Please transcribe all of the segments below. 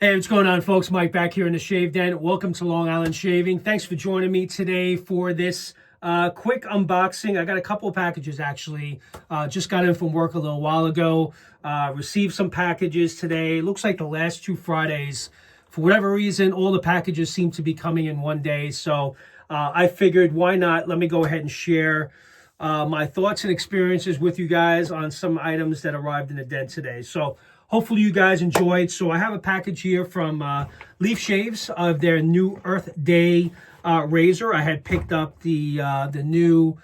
Hey, what's going on, folks? Mike back here in the Shave Den. Welcome to Long Island Shaving. Thanks for joining me today for this quick unboxing. I got a couple of packages, actually. Just got in from work a little while ago. Received some packages today. Looks like the last 2 Fridays, for whatever reason, all the packages seem to be coming in one day. So I figured, why not? Let me go ahead and share my thoughts and experiences with you guys on some items that arrived in the den today. So hopefully you guys enjoyed. So I have a package here from Leaf Shaves of their new Earth Day razor. I had picked up the new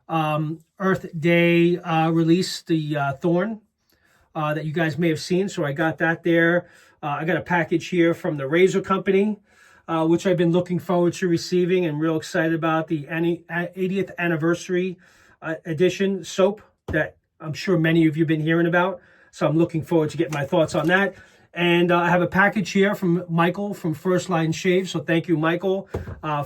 Earth Day release, the Thorn, that you guys may have seen. So I got that there. I got a package here from the Razor Company, which I've been looking forward to receiving and real excited about, the 80th anniversary edition soap that I'm sure many of you have been hearing about. So I'm looking forward to getting my thoughts on that. And I have a package here from Michael from Firstline Shave. So thank you, Michael,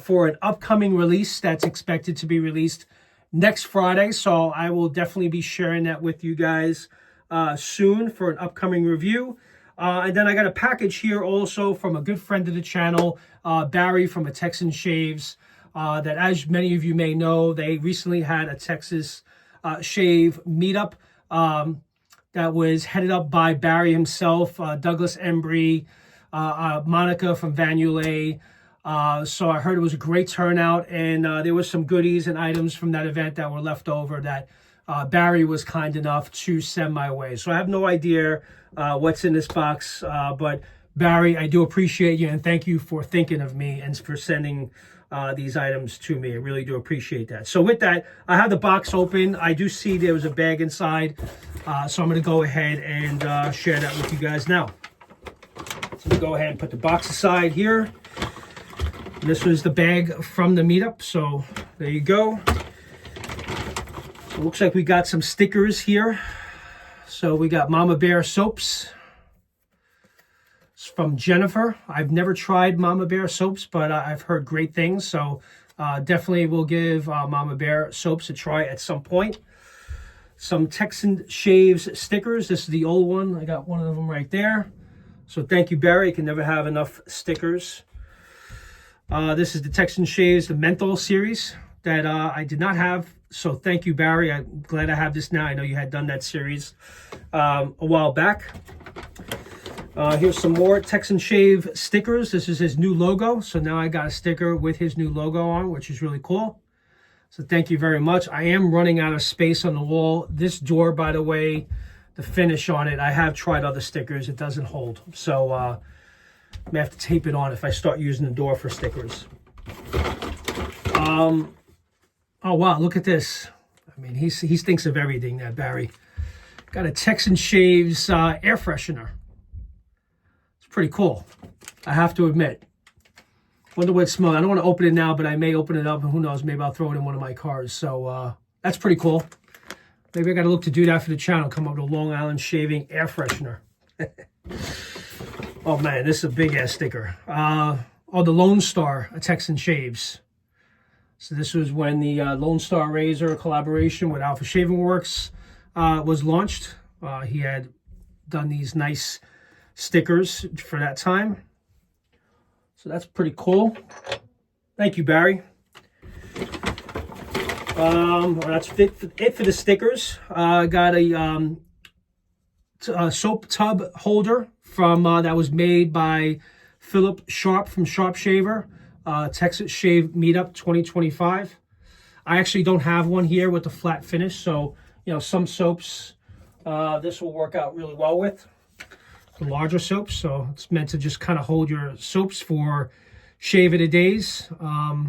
for an upcoming release that's expected to be released next Friday. So I will definitely be sharing that with you guys soon for an upcoming review. And then I got a package here also from a good friend of the channel, Barry from A-Texan Shaves, that, as many of you may know, they recently had a Texas Shave Meetup that was headed up by Barry himself, Douglas Embry, Monica from Vanulay. So I heard it was a great turnout, and there was some goodies and items from that event that were left over that Barry was kind enough to send my way. So I have no idea what's in this box, but Barry, I do appreciate you, and thank you for thinking of me and for sending these items to me. I really do appreciate that. So with that, I have the box open. I do see there was a bag inside, so I'm going to go ahead and share that with you guys now. So we'll go ahead and put the box aside here. And this was the bag from the meetup, so there you go. So it looks like we got some stickers here. So we got Mama Bear soaps. It's from Jennifer. I've never tried Mama Bear soaps, but I've heard great things. So definitely will give Mama Bear soaps a try at some point. Some Texan Shaves stickers. This is the old one. I got one of them right there. So thank you, Barry. You can never have enough stickers. This is the Texan Shaves, the Menthol series that I did not have. So thank you, Barry. I'm glad I have this now. I know you had done that series a while back. Here's some more Texan Shave stickers. This is his new logo. So now I got a sticker with his new logo on, which is really cool. So thank you very much. I am running out of space on the wall. This door, by the way, the finish on it, I have tried other stickers. It doesn't hold. So I may have to tape it on if I start using the door for stickers. Oh, wow, look at this. I mean, he thinks of everything, that Barry. Got a Texan Shaves air freshener. It's pretty cool, I have to admit. Wonder what it smells. I don't want to open it now, but I may open it up, and who knows, maybe I'll throw it in one of my cars. So that's pretty cool. Maybe I got to look to do that for the channel, come up with a Long Island Shaving air freshener. Oh, man, this is a big-ass sticker. Oh, the Lone Star, a Texan Shaves. So this was when the Lone Star Razor collaboration with Alpha Shaving Works was launched. He had done these nice stickers for that time. So that's pretty cool. Thank you, Barry. That's it for the stickers. I got a soap tub holder from that was made by Philip Sharp from Sharp Shaver. Texas Shave Meetup 2025. I actually don't have one here with the flat finish, so you know, some soaps this will work out really well with the larger soaps. So it's meant to just kind of hold your soaps for shave-a-days. I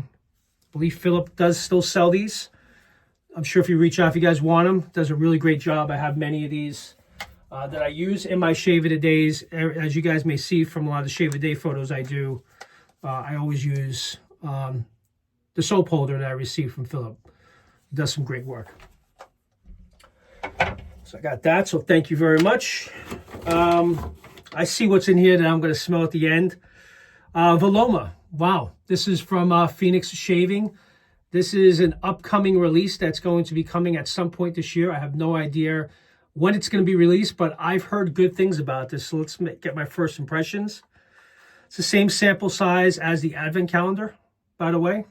believe Philip does still sell these. I'm sure if you reach out, if you guys want them, does a really great job. I have many of these that I use in my shave-a-days. As you guys may see from a lot of the shave-a-day photos I do, I always use the soap holder that I received from Philip. He does some great work. So I got that, so thank you very much. I see what's in here that I'm going to smell at the end. Veloma. Wow. This is from Phoenix Shaving. This is an upcoming release that's going to be coming at some point this year. I have no idea when it's going to be released, but I've heard good things about this. So let's get my first impressions. It's the same sample size as the advent calendar, by the way.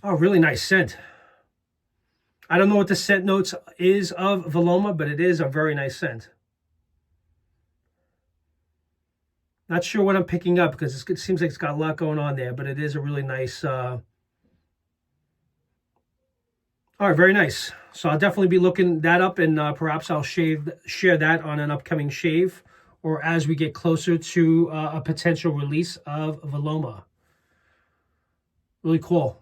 Oh, really nice scent. I don't know what the scent notes is of Veloma, but it is a very nice scent. Not sure what I'm picking up because it seems like it's got a lot going on there, but it is a really nice... all right, very nice. So I'll definitely be looking that up, and perhaps I'll share that on an upcoming shave, or as we get closer to a potential release of Veloma. Really cool.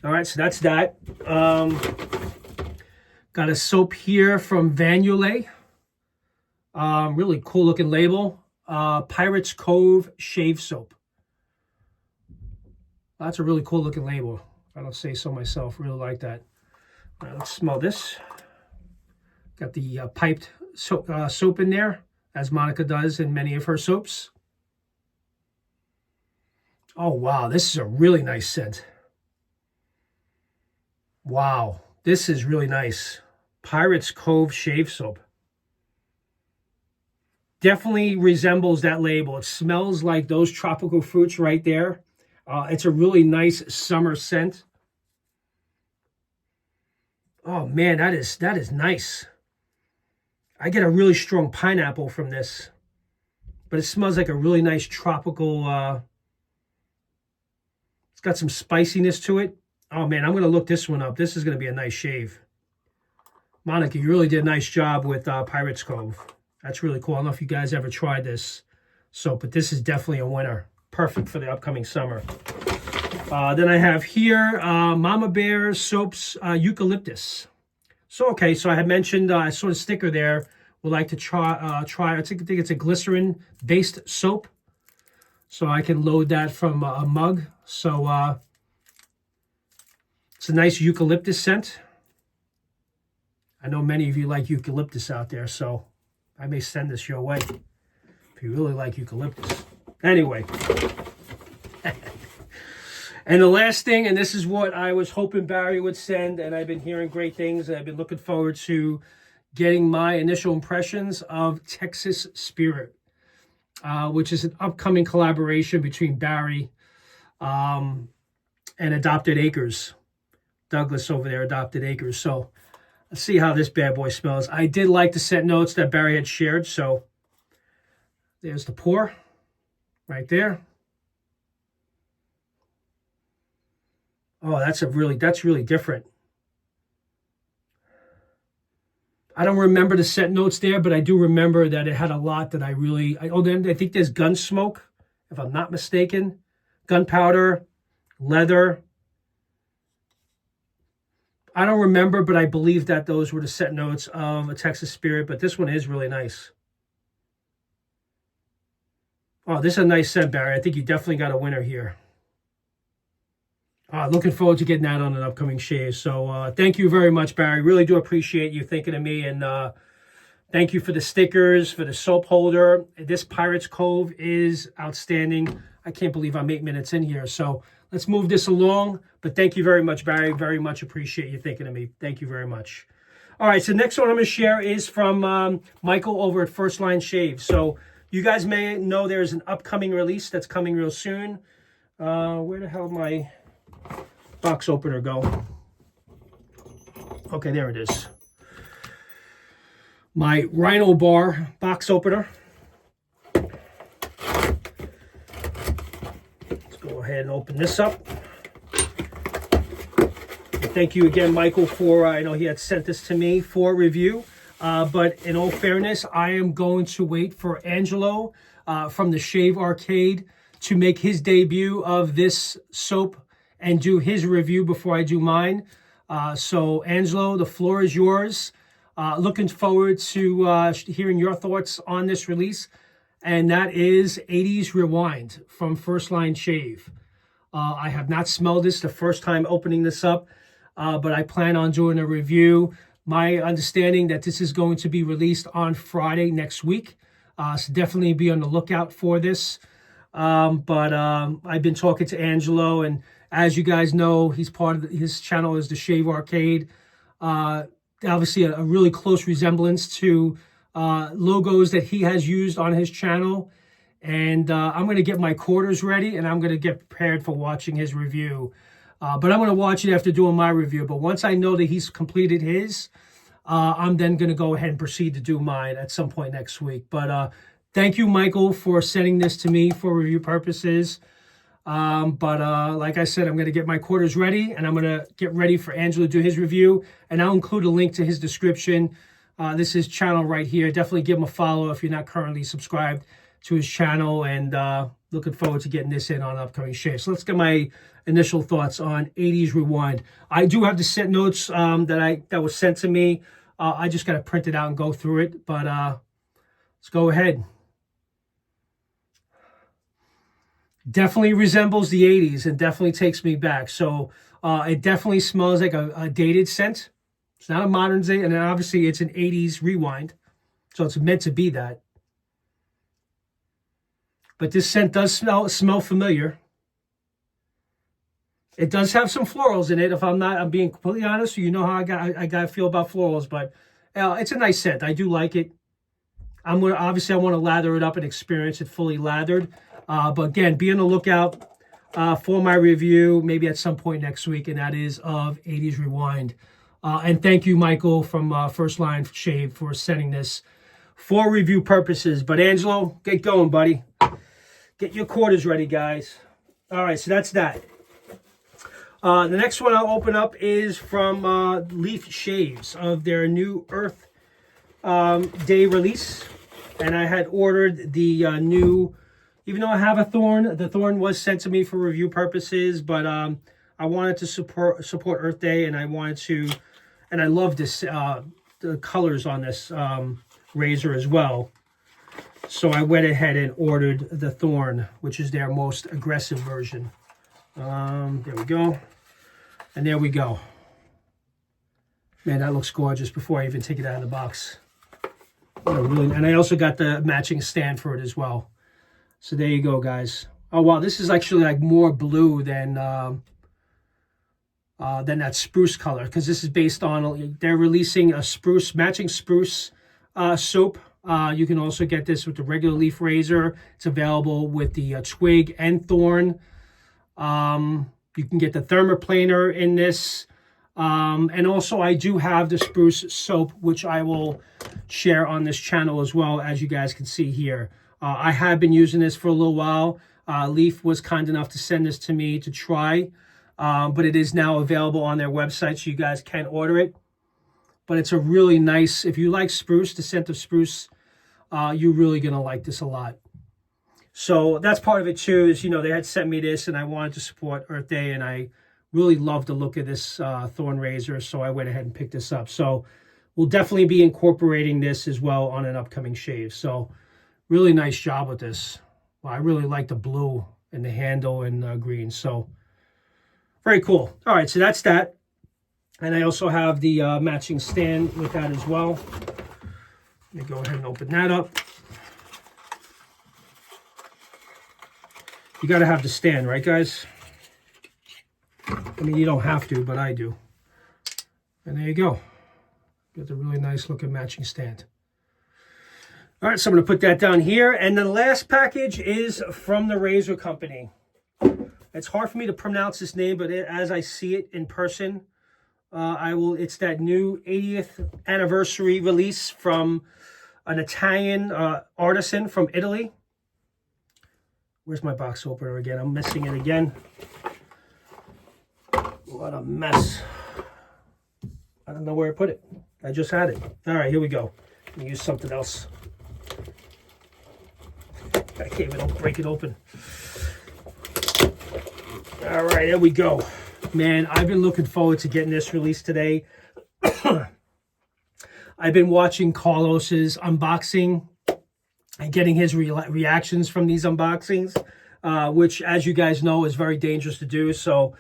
All right, so that's that. Got a soap here from Vanulay. Really cool looking label. Pirates Cove Shave Soap. That's a really cool looking label. If I don't say so myself, really like that. All right, let's smell this. Got the piped soap in there, as Monica does in many of her soaps. Oh, wow, this is a really nice scent. Wow, this is really nice. Pirates Cove Shave Soap. Definitely resembles that label. It smells like those tropical fruits right there. It's a really nice summer scent. Oh man, that is nice. I get a really strong pineapple from this, but it smells like a really nice tropical, it's got some spiciness to it. Oh man, I'm going to look this one up. This is going to be a nice shave. Monica, you really did a nice job with Pirates Cove. That's really cool. I don't know if you guys ever tried this soap, but this is definitely a winner. Perfect for the upcoming summer. Then I have here Mama Bear Soaps Eucalyptus. So, okay, so I had mentioned, I saw the sticker there. Would like to try I think it's a glycerin-based soap. So I can load that from a mug. So it's a nice eucalyptus scent. I know many of you like eucalyptus out there, so I may send this your way if you really like eucalyptus. Anyway. And the last thing, and this is what I was hoping Barry would send, and I've been hearing great things, and I've been looking forward to getting my initial impressions of Texas Spirit, which is an upcoming collaboration between Barry and Adopted Acres. Douglas over there, Adopted Acres. So let's see how this bad boy smells. I did like the scent notes that Barry had shared, so there's the pour right there. Oh, that's really different. I don't remember the scent notes there, but I do remember that it had a lot that I think there's gun smoke, if I'm not mistaken. Gunpowder, leather. I don't remember, but I believe that those were the scent notes of a Texas Spirit, but this one is really nice. Oh, this is a nice scent, Barry. I think you definitely got a winner here. Looking forward to getting that on an upcoming shave. So thank you very much, Barry. Really do appreciate you thinking of me. And thank you for the stickers, for the soap holder. This Pirates Cove is outstanding. I can't believe I'm 8 minutes in here. So let's move this along. But thank you very much, Barry. Very much appreciate you thinking of me. Thank you very much. All right, so next one I'm going to share is from Michael over at Firstline Shave. So you guys may know there's an upcoming release that's coming real soon. Where the hell my box opener go? Okay, there it is. My Rhino Bar box opener. Let's go ahead and open this up. Thank you again, Michael, for, I know he had sent this to me for review, but in all fairness, I am going to wait for Angelo from the Shave Arcade to make his debut of this soap and do his review before I do mine. So Angelo, the floor is yours. Looking forward to hearing your thoughts on this release. And that is 80s Rewind from Firstline Shave. I have not smelled this the first time opening this up, but I plan on doing a review. My understanding that this is going to be released on Friday next week. So definitely be on the lookout for this. But I've been talking to Angelo, and as you guys know, he's part of his channel is the Shave Arcade. Obviously, a really close resemblance to logos that he has used on his channel. And I'm going to get my quarters ready, and I'm going to get prepared for watching his review. But I'm going to watch it after doing my review. But once I know that he's completed his, I'm then going to go ahead and proceed to do mine at some point next week. But thank you, Michael, for sending this to me for review purposes. Like I said, I'm going to get my quarters ready, and I'm going to get ready for Angelo to do his review. And I'll include a link to his description. This is his channel right here. Definitely give him a follow if you're not currently subscribed to his channel, and looking forward to getting this in on upcoming shaves. So let's get my initial thoughts on 80s Rewind. I do have the set notes that was sent to me. I just got to print it out and go through it, but let's go ahead. Definitely resembles the 80s and definitely takes me back. So it definitely smells like a dated scent. It's not a modern day, and obviously it's an 80s Rewind, so it's meant to be that. But this scent does smell familiar. It does have some florals in it. If I'm being completely honest, you know how I got to feel about florals. But it's a nice scent. I do like it. I want to lather it up and experience it fully lathered. But again, be on the lookout for my review, maybe at some point next week, and that is of 80s Rewind. And thank you, Michael from Firstline Shave, for sending this for review purposes. But Angelo, get going, buddy. Get your quarters ready, guys. All right, so that's that. The next one I'll open up is from Leaf Shaves of their new Earth Day release. And I had ordered the new, even though I have a thorn, the thorn was sent to me for review purposes, but I wanted to support Earth Day, and I wanted to, and I love this, the colors on this razor as well. So I went ahead and ordered the Thorn, which is their most aggressive version. There we go. And there we go. Man, that looks gorgeous before I even take it out of the box. And I also got the matching stand for it as well. So there you go, guys. Oh, wow, this is actually like more blue than that spruce color, because this is based on, they're releasing a matching spruce soap. You can also get this with the regular leaf razor. It's available with the twig and thorn. You can get the thermoplaner in this. And also I do have the spruce soap, which I will share on this channel as well, as you guys can see here. I have been using this for a little while. Leaf was kind enough to send this to me to try, but it is now available on their website, so you guys can order it. But it's a really nice, if you like spruce, the scent of spruce, you're really going to like this a lot. So that's part of it too, is, they had sent me this and I wanted to support Earth Day, and I really love the look of this thorn razor, so I went ahead and picked this up. So we'll definitely be incorporating this as well on an upcoming shave. So really nice job with this. Well, I really like the blue and the handle and green. So very cool. All right, so that's that. And I also have the matching stand with that as well. Let me go ahead and open that up. You got to have the stand, right, guys? I mean, you don't have to, but I do. And there you go. Got the really nice looking matching stand. All right, so I'm going to put that down here. And the last package is from the razor company. It's hard for me to pronounce this name, but as I see it in person, it's that new 80th anniversary release from an Italian artisan from Italy. Where's my box opener again? I'm missing it again. What a mess. I don't know where I put it. I just had it. All right, here we go. Let me use something else. I can't even break it open. All right, there we go. Man, I've been looking forward to getting this released today. I've been watching Carlos's unboxing and getting his reactions from these unboxings, which, as you guys know, is very dangerous to do. So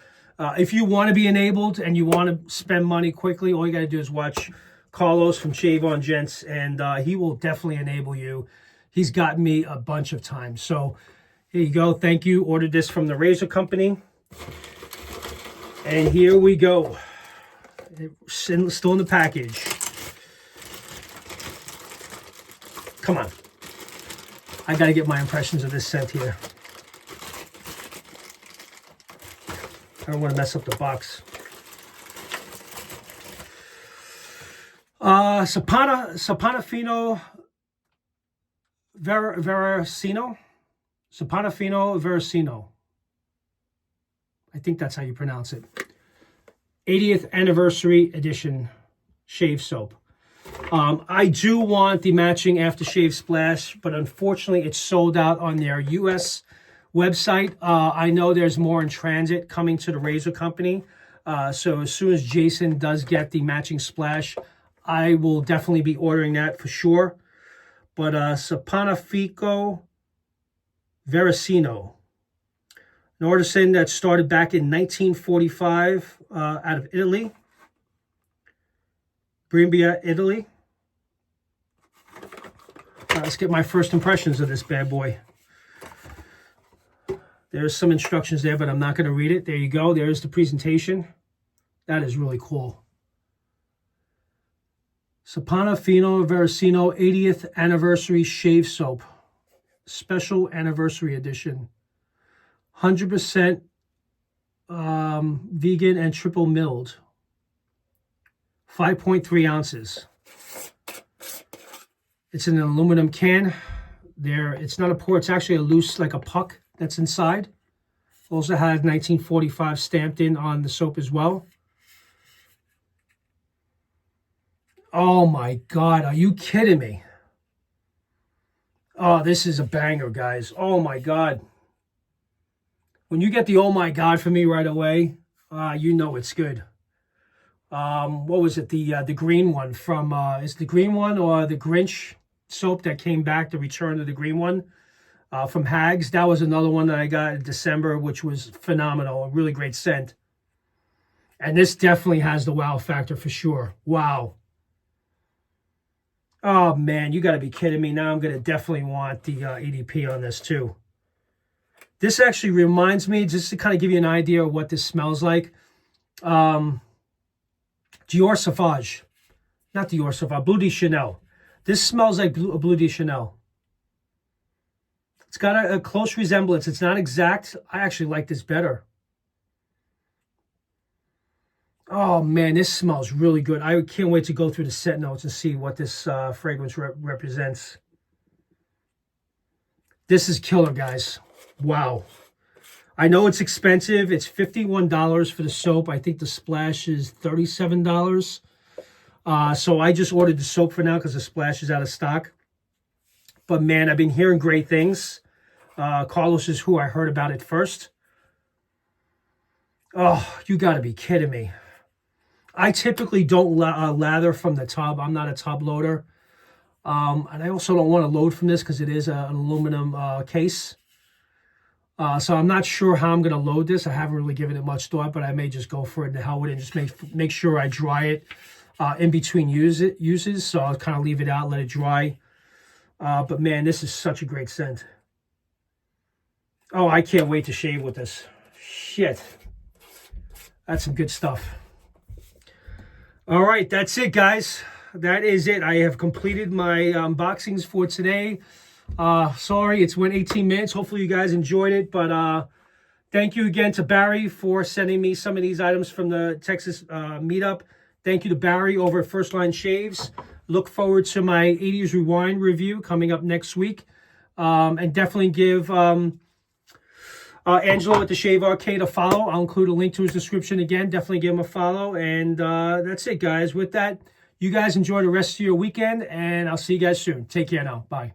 if you want to be enabled and you want to spend money quickly, all you got to do is watch Carlos from Shave On Gents, and he will definitely enable you. He's gotten me a bunch of times. So here you go. Thank you. Ordered this from the razor company. And here we go. It's still in the package. Come on. I got to get my impressions of this scent here. I don't want to mess up the box. Saponificio Varesino. Saponificio Varesino. I think that's how you pronounce it. 80th anniversary edition shave soap. I do want the matching aftershave splash, but unfortunately it's sold out on their US website. I know there's more in transit coming to the razor company. So as soon as Jason does get the matching splash, I will definitely be ordering that for sure. But Saponificio Varesino, an artisan that started back in 1945 out of Italy. Brimbia, Italy. Let's get my first impressions of this bad boy. There's some instructions there, but I'm not going to read it. There you go. There's the presentation. That is really cool. Saponificio Varesino 80th Anniversary Shave Soap. Special Anniversary Edition. 100% vegan and triple milled. 5.3 ounces. It's in an aluminum can. It's not a pour, it's actually a loose, like a puck that's inside. Also has 1945 stamped in on the soap as well. Oh my God, are you kidding me? Oh, this is a banger, guys. Oh my God. When you get the oh my God for me right away, you know it's good. What was it? The green one from, is the green one or the Grinch soap that came back, the return of the green one from Hags? That was another one that I got in December, which was phenomenal. A really great scent. And this definitely has the wow factor for sure. Wow. Oh man, you got to be kidding me. Now I'm going to definitely want the EDP on this too. This actually reminds me, just to kind of give you an idea of what this smells like. Dior Sauvage. Not Dior Sauvage, Bleu de Chanel. This smells like Bleu de Chanel. It's got a close resemblance. It's not exact. I actually like this better. Oh man, this smells really good. I can't wait to go through the scent notes and see what this fragrance represents. This is killer, guys. Wow. I know it's expensive. It's $51 for the soap. I think the splash is $37. So I just ordered the soap for now because the splash is out of stock. But man, I've been hearing great things. Carlos is who I heard about it first. Oh, you got to be kidding me. I typically don't lather from the tub. I'm not a tub loader. And I also don't want to load from this because it is an aluminum case. So I'm not sure how I'm going to load this. I haven't really given it much thought, but I may just go for it and the hell with it and just make sure I dry it in between uses. So I'll kind of leave it out, let it dry. But man, this is such a great scent. Oh, I can't wait to shave with this. Shit. That's some good stuff. All right, that's it, guys. That is it. I have completed my unboxings for today. Sorry, it's went 18 minutes. Hopefully you guys enjoyed it. But thank you again to Barry for sending me some of these items from the Texas meetup. Thank you to Barry over at Firstline Shaves. Look forward to my 80s Rewind review coming up next week. And definitely give Angelo at the Shave Arcade a follow. I'll include a link to his description again. Definitely give him a follow. And that's it, guys. With that, you guys enjoy the rest of your weekend, and I'll see you guys soon. Take care now. Bye.